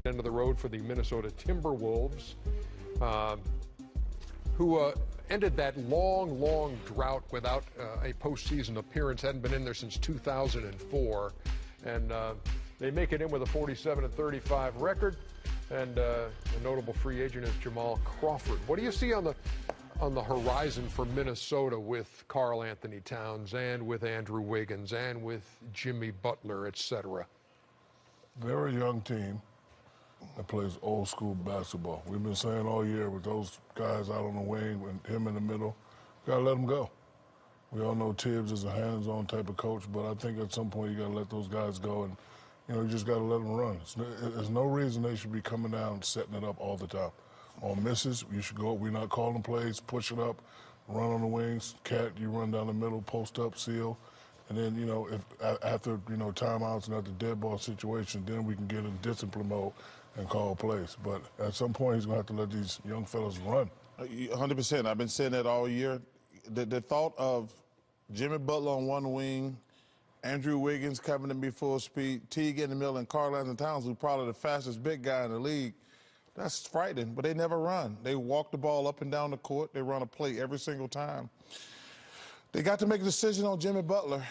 End of the road for the Minnesota Timberwolves, who ended that long drought without a postseason appearance. Hadn't been in there since 2004, and they make it in with a 47-35 record. And a notable free agent is Jamal Crawford. What do you see on the horizon for Minnesota with Karl Anthony Towns and with Andrew Wiggins and with Jimmy Butler, etc.? Very young team that plays old school basketball. We've been saying all year with those guys out on the wing and him in the middle, gotta let them go. We all know Tibbs is a hands-on type of coach, but I think at some point you gotta let those guys go, and you just gotta let them run. There's no reason they should be coming down and setting it up all the time. On misses, you should go. We're not calling plays, push it up, run on the wings, cat, you run down the middle, post up, seal. And then, if after, timeouts and after dead ball situation, then we can get in discipline mode and call plays. But at some point, he's going to have to let these young fellas run. 100%. I've been saying that all year. The thought of Jimmy Butler on one wing, Andrew Wiggins coming to be full speed, Teague in the middle, and Karl Anthony Towns, who's probably the fastest big guy in the league, that's frightening. But they never run. They walk the ball up and down the court. They run a play every single time. They got to make a decision on Jimmy Butler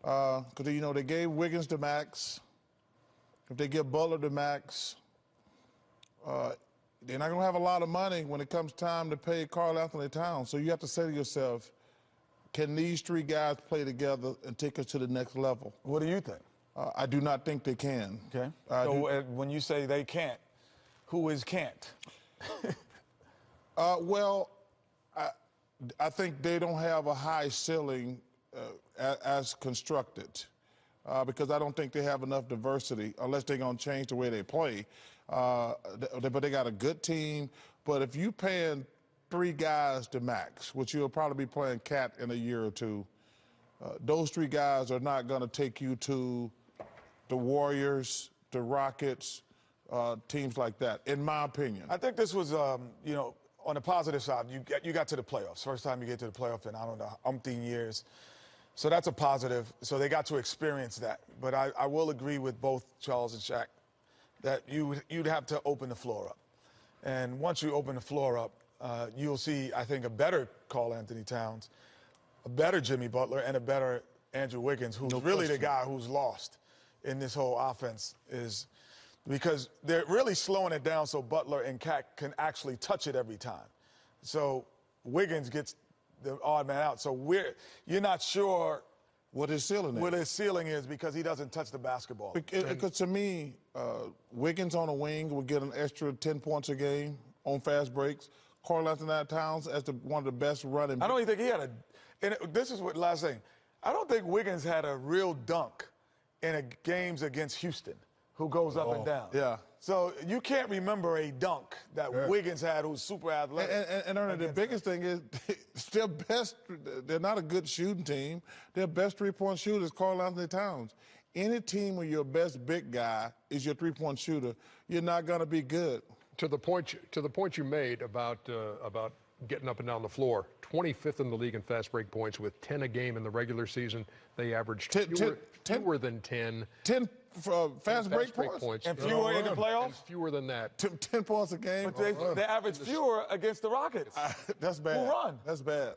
because, they gave Wiggins the max. If they give Butler the max, they're not going to have a lot of money when it comes time to pay Karl Anthony Towns. So you have to say to yourself, can these three guys play together and take us to the next level? What do you think? I do not think they can. Okay. So when you say they can't, who is can't? I think they don't have a high ceiling as constructed because I don't think they have enough diversity unless they're going to change the way they play. But they got a good team. But if you're paying three guys the max, which you'll probably be playing Cat in a year or two, those three guys are not going to take you to the Warriors, the Rockets, teams like that, in my opinion. I think this was, on the positive side, you got to the playoffs. First time you get to the playoff in, I don't know, umpteen years. So that's a positive. So they got to experience that. But I will agree with both Charles and Shaq that you'd have to open the floor up. And once you open the floor up, you'll see, I think, a better Karl Anthony Towns, a better Jimmy Butler, and a better Andrew Wiggins, who's really the guy who's lost in this whole offense, is because they're really slowing it down so Butler and Cat can actually touch it every time. So Wiggins gets the odd man out. So you're not sure what his ceiling is. What his ceiling is because he doesn't touch the basketball. Because to me, Wiggins on a wing would get an extra 10 points a game on fast breaks. Karl Anthony Towns as one of the best running. I don't even think he had and this is what last thing. I don't think Wiggins had a real dunk in games against Houston, who goes up and down. Yeah. So you can't remember a dunk that Wiggins had who's super athletic. And Ernie, the biggest thing is they're not a good shooting team. Their best three-point shooter is Karl Anthony Towns. Any team where your best big guy is your three-point shooter, you're not going to be good. To the point you made about getting up and down the floor, 25th in the league in fast break points with 10 a game in the regular season. They averaged fewer than 10. 10 fast break points. And fewer in the playoffs? And fewer than that. 10 points a game. But they average fewer against the Rockets. That's bad. Who run? That's bad.